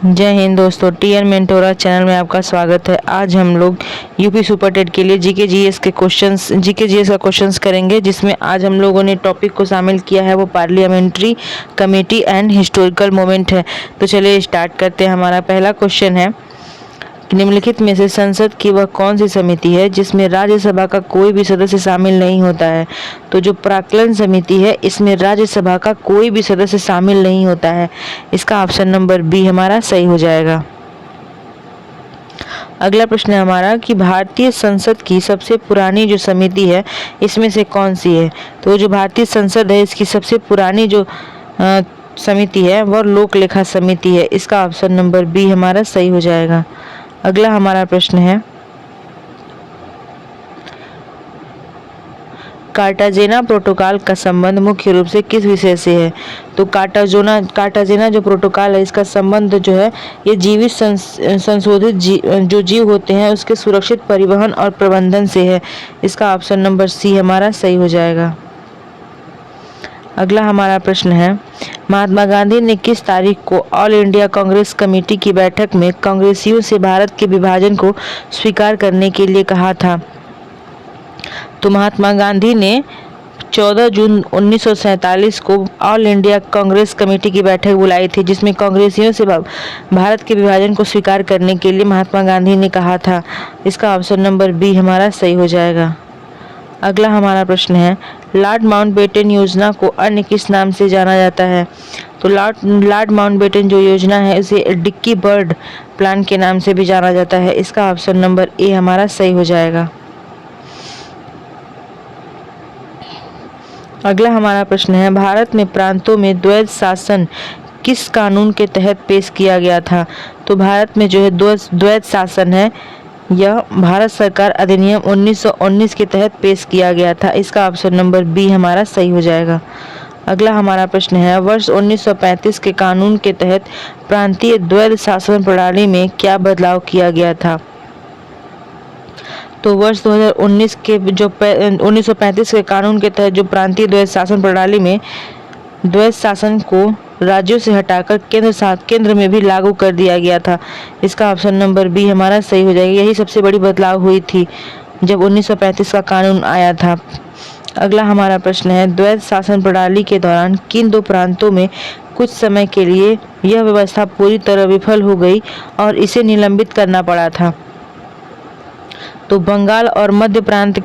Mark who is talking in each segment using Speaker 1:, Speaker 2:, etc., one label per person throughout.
Speaker 1: जय हिंद दोस्तों, TN मेंटोरा channel में आपका स्वागत है। आज हम लोग यूपी सुपर टेट के लिए जीके जीएस का क्वेश्चंस करेंगे, जिसमें आज हम लोगों ने टॉपिक को शामिल किया है वो parliamentary committee and historical moment है। तो चलिए स्टार्ट करते हैं। हमारा पहला क्वेश्चन है, निम्नलिखित में से संसद की वह कौन सी समिति है जिसमें राज्यसभा का कोई भी सदस्य शामिल नहीं होता है। तो जो प्राक्कलन समिति है, इसमें राज्यसभा का कोई भी सदस्य शामिल नहीं होता है। इसका ऑप्शन नंबर बी हमारा सही हो जाएगा। अगला प्रश्न है हमारा कि भारतीय संसद की सबसे पुरानी जो समिति है, इसमें से कौन सी है। तो जो भारतीय संसद है, इसकी सबसे पुरानी जो समिति है वह लोक लेखा समिति है। इसका ऑप्शन नंबर बी हमारा सही हो जाएगा। अगला हमारा प्रश्न है, कार्टाजेना प्रोटोकॉल का संबंध मुख्य रूप से किस विषय से है। तो कार्टाजेना जो प्रोटोकॉल है, इसका संबंध जो है ये जीवित संशोधित जो जीव होते हैं उसके सुरक्षित परिवहन और प्रबंधन से है। इसका ऑप्शन नंबर सी हमारा सही हो जाएगा। अगला हमारा प्रश्न है, महात्मा गांधी ने किस तारीख को ऑल इंडिया कांग्रेस कमेटी की बैठक में कांग्रेसियों से भारत के विभाजन को स्वीकार करने के लिए कहा था। तो महात्मा गांधी ने 14 जून 1947 को ऑल इंडिया कांग्रेस कमेटी की बैठक बुलाई थी, जिसमें कांग्रेसियों से भारत के विभाजन को स्वीकार करने के लिए महात्मा गांधी ने कहा था। इसका ऑप्शन नंबर बी हमारा सही हो जाएगा। अगला हमारा प्रश्न है, लॉर्ड माउंटबेटन योजना को अन्य किस नाम से जाना जाता है। तो लॉर्ड माउंटबेटन जो योजना है इसे डिक्की बर्ड प्लान के नाम से भी जाना जाता है। इसका ऑप्शन नंबर ए हमारा सही हो जाएगा। अगला हमारा प्रश्न है, भारत में प्रांतों में द्वैध शासन किस कानून के तहत पेश किया गया था। तो भारत में जो है द्वैध शासन है, यह भारत सरकार अधिनियम 1919 के तहत पेश किया गया था। इसका ऑप्शन नंबर बी हमारा सही हो जाएगा। अगला हमारा प्रश्न है, वर्ष 1935 के कानून के तहत प्रांतीय द्वैध शासन प्रणाली में क्या बदलाव किया गया था। तो वर्ष 2019 के जो 1935 के कानून के तहत जो प्रांतीय द्वैध शासन प्रणाली में द्वैध शासन को राज्यों से हटाकर केंद्र में भी लागू कर दिया गया था। इसका ऑप्शन नंबर बी हमारा सही हो जाएगा। यही सबसे बड़ी बदलाव हुई थी जब 1935 का कानून आया था। अगला हमारा प्रश्न है, द्वैध शासन प्रणाली के दौरान किन दो प्रांतों में कुछ समय के लिए यह व्यवस्था पूरी तरह विफल हो गई और इसे निलंबित करना पड़ा था। तो बंगाल और मध्य प्रांत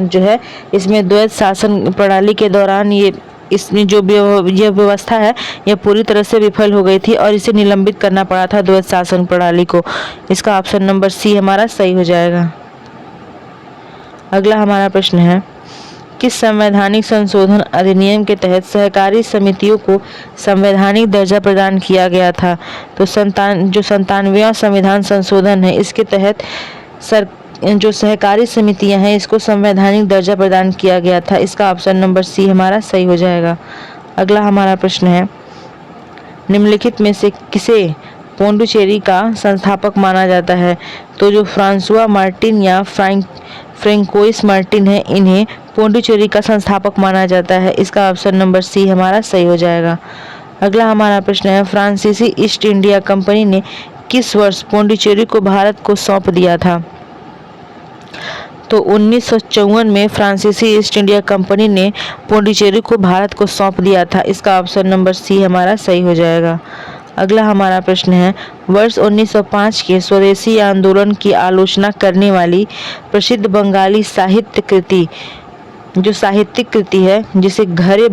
Speaker 1: जो है, इसमें द्वैध शासन प्रणाली के दौरान इसमें जो यह व्यवस्था है यह पूरी तरह से विफल हो गई थी और इसे निलंबित करना पड़ा था द्वैध शासन प्रणाली को। इसका ऑप्शन नंबर सी हमारा सही हो जाएगा। अगला हमारा प्रश्न है, किस संवैधानिक संशोधन अधिनियम के तहत सहकारी समितियों को संवैधानिक दर्जा प्रदान किया गया था। तो 97वां संविधान संशोधन है, इसके तहत जो सहकारी समितियां हैं इसको संवैधानिक दर्जा प्रदान किया गया था। इसका ऑप्शन नंबर सी हमारा सही हो जाएगा। अगला हमारा प्रश्न है, निम्नलिखित में से किसे पोंडिचेरी का संस्थापक माना जाता है। तो जो फ्रांसुआ मार्टिन या फ्रैंकोइस मार्टिन है, इन्हें पोंडिचेरी का संस्थापक माना जाता है। इसका ऑप्शन नंबर सी हमारा सही हो जाएगा। अगला हमारा प्रश्न है, फ्रांसीसी ईस्ट इंडिया कंपनी ने किस वर्ष पोंडिचेरी को भारत को सौंप दिया था। तो 1954 में फ्रांसीसी ईस्ट इंडिया कंपनी ने पोंडिचेरी को भारत को सौंप दिया था। इसका ऑप्शन नंबर सी हमारा सही हो जाएगा। अगला हमारा प्रश्न है, वर्ष 1905 के स्वदेशी आंदोलन की आलोचना करने वाली प्रसिद्ध बंगाली साहित्यिक कृति है, जिसे घरे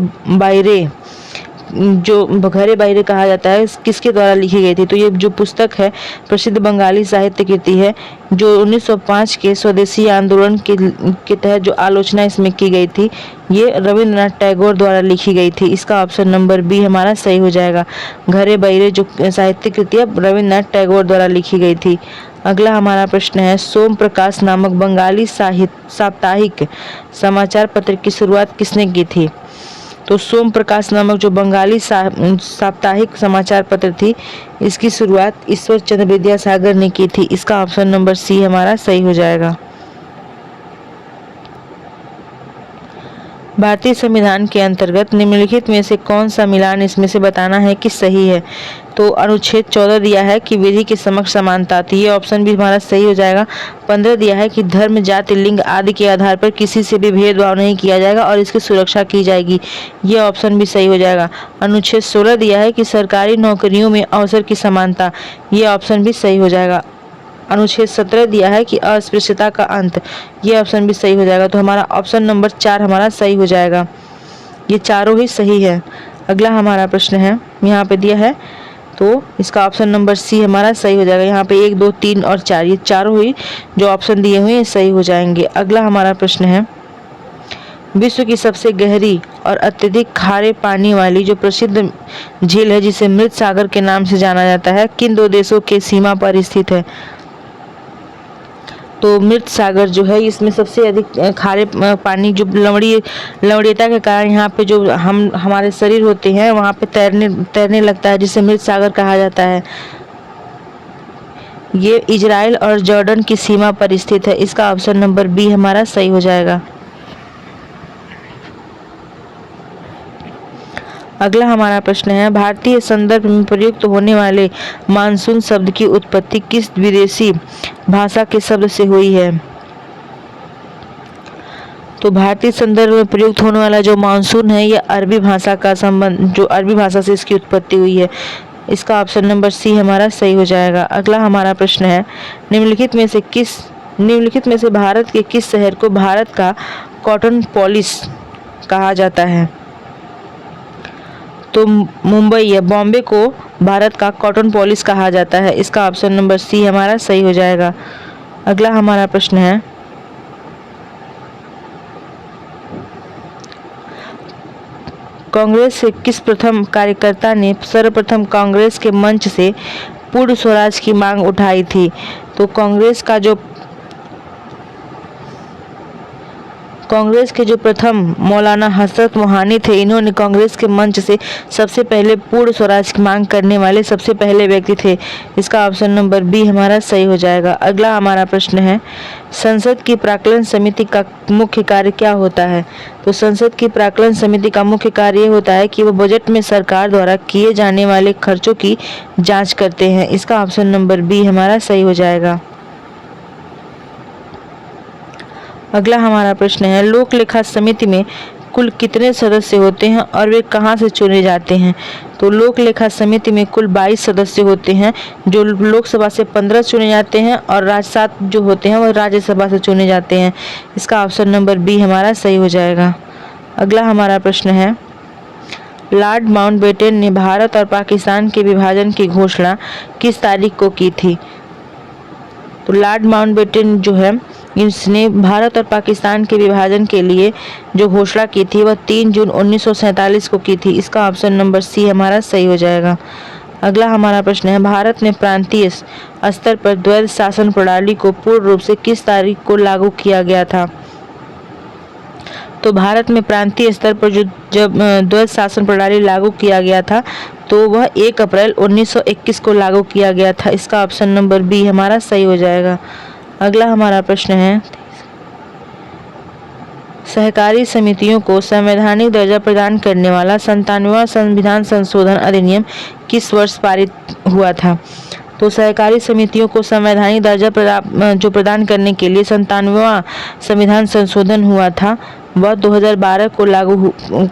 Speaker 1: बायरे कहा जाता है, किसके द्वारा लिखी गई थी। तो ये जो पुस्तक है प्रसिद्ध बंगाली साहित्य कृति है, जो 1905 के स्वदेशी आंदोलन के तहत जो आलोचना इसमें की गई थी, ये रविंद्रनाथ टैगोर द्वारा लिखी गई थी। इसका ऑप्शन नंबर बी हमारा सही हो जाएगा। घरे बायरे जो साहित्य कृति है रविंद्रनाथ टैगोर द्वारा लिखी गई थी। अगला हमारा प्रश्न है, सोम प्रकाश नामक बंगाली साप्ताहिक समाचार पत्र की शुरुआत किसने की थी। तो सोम प्रकाश नामक जो बंगाली साप्ताहिक समाचार पत्र थी, इसकी शुरुआत ईश्वर चंद्र विद्यासागर ने की थी। इसका ऑप्शन नंबर सी हमारा सही हो जाएगा। भारतीय संविधान के अंतर्गत निम्नलिखित में से कौन सा मिलान इसमें से बताना है कि सही है। तो अनुच्छेद 14 दिया है कि विधि के समक्ष समानता, तो ये ऑप्शन भी हमारा सही हो जाएगा। 15 दिया है कि धर्म, जाति, लिंग आदि के आधार पर किसी से भी भेदभाव नहीं किया जाएगा और इसकी सुरक्षा की जाएगी, ये ऑप्शन भी सही हो जाएगा। अनुच्छेद 16 दिया है कि सरकारी नौकरियों में अवसर की समानता, ये ऑप्शन भी सही हो जाएगा। अनुच्छेद 17 दिया है कि अस्पृश्यता का अंत, ये ऑप्शन भी सही हो जाएगा। तो हमारा ऑप्शन नंबर 4 हमारा सही हो जाएगा, ये चारों ही सही है। अगला हमारा प्रश्न है, यहाँ पे दिया है तो इसका ऑप्शन नंबर सी हमारा सही हो जाएगा। यहाँ पे 1, 2, 3 और 4 ये चारों ही जो ऑप्शन दिए हुए हैं सही हो जाएंगे। अगला हमारा प्रश्न है, विश्व की सबसे गहरी और अत्यधिक खारे पानी वाली जो प्रसिद्ध झील है जिसे मृत सागर के नाम से जाना जाता है, किन दो देशों के सीमा पर स्थित है। तो मृत सागर जो है इसमें सबसे अधिक खारे पानी जो लवणीयता के कारण यहाँ पे जो हमारे शरीर होते हैं वहाँ पे तैरने लगता है, जिसे मृत सागर कहा जाता है। ये इजराइल और जॉर्डन की सीमा पर स्थित है, इसका ऑप्शन नंबर बी हमारा सही हो जाएगा। अगला हमारा प्रश्न है, भारतीय संदर्भ में प्रयुक्त होने वाले मानसून शब्द की उत्पत्ति किस विदेशी भाषा के शब्द से हुई है। तो भारतीय संदर्भ में प्रयुक्त होने वाला जो मानसून है यह अरबी भाषा का संबंध, जो अरबी भाषा से इसकी उत्पत्ति हुई है, इसका ऑप्शन नंबर सी हमारा सही हो जाएगा। अगला हमारा प्रश्न है, निम्नलिखित में से भारत के किस शहर को भारत का कॉटन पॉलिश कहा जाता है। तो मुंबई या बॉम्बे को भारत का कॉटन पॉलिश कहा जाता है, इसका ऑप्शन नंबर सी हमारा सही हो जाएगा। अगला हमारा प्रश्न है, कांग्रेस के किस प्रथम कार्यकर्ता ने सर्वप्रथम कांग्रेस के मंच से पूर्ण स्वराज की मांग उठाई थी। तो कांग्रेस के जो प्रथम मौलाना हजरत मोहानी थे, इन्होंने कांग्रेस के मंच से सबसे पहले पूर्ण स्वराज की मांग करने वाले सबसे पहले व्यक्ति थे, इसका ऑप्शन नंबर बी हमारा सही हो जाएगा। अगला हमारा प्रश्न है, संसद की प्राक्कलन समिति का मुख्य कार्य क्या होता है। तो संसद की प्राक्कलन समिति का मुख्य कार्य ये होता है कि वह बजट में सरकार द्वारा किए जाने वाले खर्चों की जाँच करते हैं, इसका ऑप्शन नंबर बी हमारा सही हो जाएगा। अगला हमारा प्रश्न है, लोक लेखा समिति में कुल कितने सदस्य होते हैं और वे कहाँ से चुने जाते हैं। तो लोक लेखा समिति में कुल 22 सदस्य होते हैं, जो लोकसभा से 15 चुने जाते हैं और 7 जो होते हैं वो राज्यसभा से चुने जाते हैं, इसका ऑप्शन नंबर बी हमारा सही हो जाएगा। अगला हमारा प्रश्न है, लॉर्ड माउंटबेटन ने भारत और पाकिस्तान के विभाजन की घोषणा किस तारीख को की थी। तो लॉर्ड माउंटबेटन जो है इसने भारत और पाकिस्तान के विभाजन के लिए जो घोषणा की थी वह 3 जून 1947 को की थी, इसका ऑप्शन नंबर सी हमारा सही हो जाएगा। अगला हमारा प्रश्न है, भारत में प्रांतीय स्तर पर द्वैध शासन प्रणाली को पूर्ण रूप से किस तारीख को लागू किया गया था। तो भारत में प्रांतीय स्तर पर जब द्वैध शासन प्रणाली लागू किया गया था तो वह 1 अप्रैल 1921 को लागू किया गया था, इसका ऑप्शन नंबर बी हमारा सही हो जाएगा। अगला हमारा प्रश्न है, सहकारी समितियों को संवैधानिक दर्जा प्रदान करने वाला 97वां संविधान संशोधन अधिनियम किस वर्ष पारित हुआ था। तो सहकारी समितियों को संवैधानिक दर्जा प्रदान करने के लिए 97वां संविधान संशोधन हुआ था, वह 2012 को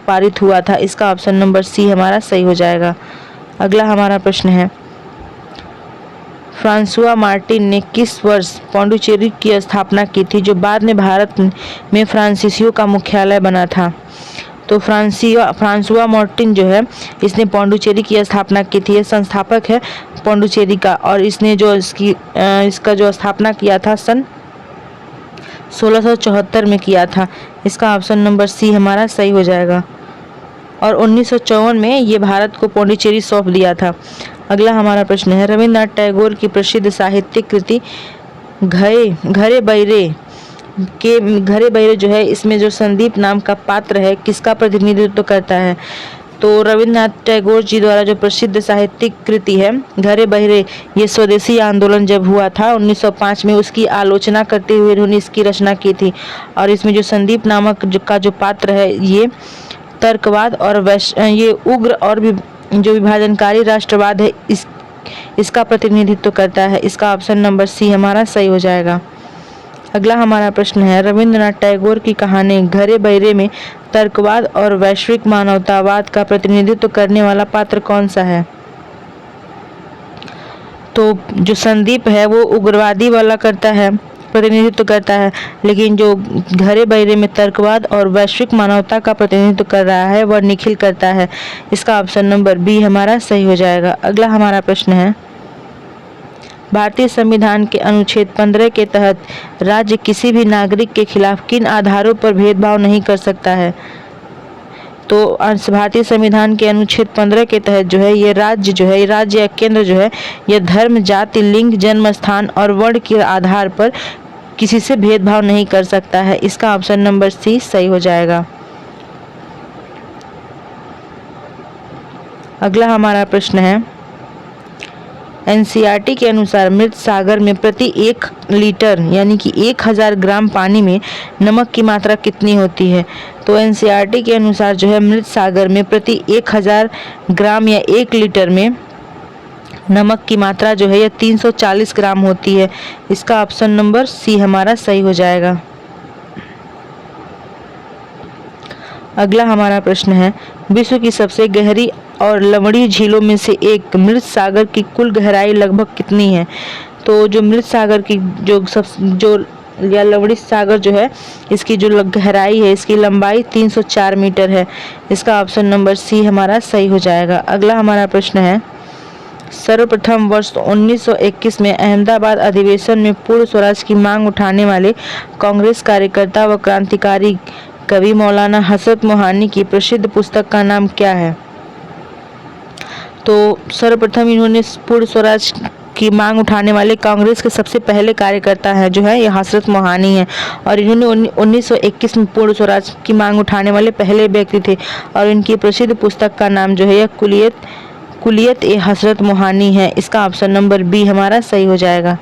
Speaker 1: पारित हुआ था, इसका ऑप्शन नंबर सी हमारा सही हो जाएगा। अगला हमारा प्रश्न है, फ्रांसुआ मार्टिन ने किस वर्ष पौंडीचेरी की स्थापना की थी, जो बाद में भारत में फ्रांसीसियों का मुख्यालय बना था। तो फ्रांसुआ मार्टिन जो है इसने पौंडीचेरी की स्थापना की थी, यह संस्थापक है पौंडीचेरी का, और इसने जो इसका जो स्थापना किया था सन 1674 में किया था, इसका ऑप्शन नंबर सी हमारा सही हो जाएगा। और 1954 में ये भारत को पौंडीचेरी सौंप दिया था। अगला हमारा प्रश्न है, रविन्द्रनाथ टैगोर की प्रसिद्ध साहित्यिक कृति घरे बहिरे जो है इसमें जो संदीप नाम का पात्र है किसका प्रतिनिधित्व करता है। तो रविन्द्रनाथ टैगोर जी द्वारा जो प्रसिद्ध साहित्यिक कृति है घरे बहिरे, ये स्वदेशी आंदोलन जब हुआ था 1905 में, उसकी आलोचना करते हुए उन्होंने इसकी रचना की थी। और इसमें जो संदीप नामक का जो पात्र है, ये तर्कवाद और ये उग्र और जो विभाजनकारी राष्ट्रवाद है इसका प्रतिनिधित्व करता है। इसका ऑप्शन नंबर सी हमारा सही हो जाएगा। अगला हमारा प्रश्न है, रविन्द्रनाथ टैगोर की कहानी घरे बहिरे में तर्कवाद और वैश्विक मानवतावाद का प्रतिनिधित्व करने वाला पात्र कौन सा है? तो जो संदीप है वो उग्रवादी वाला करता है, प्रतिनिधित्व करता है, लेकिन जो घरे बहिरे में तर्कवाद और वैश्विक मानवता का प्रतिनिधित्व कर रहा है वह निखिल करता है। इसका ऑप्शन नंबर बी हमारा सही हो जाएगा। अगला हमारा प्रश्न है, भारतीय संविधान के अनुच्छेद 15 के तहत राज्य किसी भी नागरिक के खिलाफ किन आधारों पर भेदभाव नहीं कर सकता है? तो भारतीय संविधान के अनुच्छेद 15 के तहत जो है ये राज्य या केंद्र जो है यह धर्म, जाति, लिंग, जन्म स्थान और वर्ण के आधार पर किसी से भेदभाव नहीं कर सकता है। इसका ऑप्शन नंबर सी सही हो जाएगा। अगला हमारा प्रश्न है, एनसीईआरटी के अनुसार मृत सागर में प्रति 1 लीटर यानी कि 1000 ग्राम पानी में नमक की मात्रा कितनी होती है? तो एनसीईआरटी के अनुसार जो है मृत सागर में प्रति 1000 ग्राम या 1 लीटर में नमक की मात्रा जो है यह 340 ग्राम होती है। इसका ऑप्शन नंबर सी हमारा सही हो जाएगा। अगला हमारा प्रश्न है, विश्व की सबसे गहरी और लवणीय झीलों में से एक मृत सागर की कुल गहराई लगभग कितनी है? तो जो मृत सागर की या लवणीय सागर जो है इसकी जो गहराई है, इसकी लंबाई 304 मीटर है। इसका ऑप्शन नंबर सी हमारा सही हो जाएगा। अगला हमारा प्रश्न है, सर्वप्रथम वर्ष 1921 में अहमदाबाद अधिवेशन में पूर्ण स्वराज की मांग उठाने वाले कांग्रेस कार्यकर्ता व क्रांतिकारी कवि मौलाना हसरत मोहानी की प्रसिद्ध पुस्तक का नाम क्या है? तो सर्वप्रथम इन्होंने पूर्ण स्वराज की मांग उठाने वाले कांग्रेस के सबसे पहले कार्यकर्ता हैं जो है ये हसरत मोहानी है, और इन्होंने 1921 में पूर्ण स्वराज की मांग उठाने वाले पहले व्यक्ति थे। और इनकी प्रसिद्ध पुस्तक का नाम जो है यह कुलियत ए हसरत मोहानी है। इसका ऑप्शन नंबर बी हमारा सही हो जाएगा।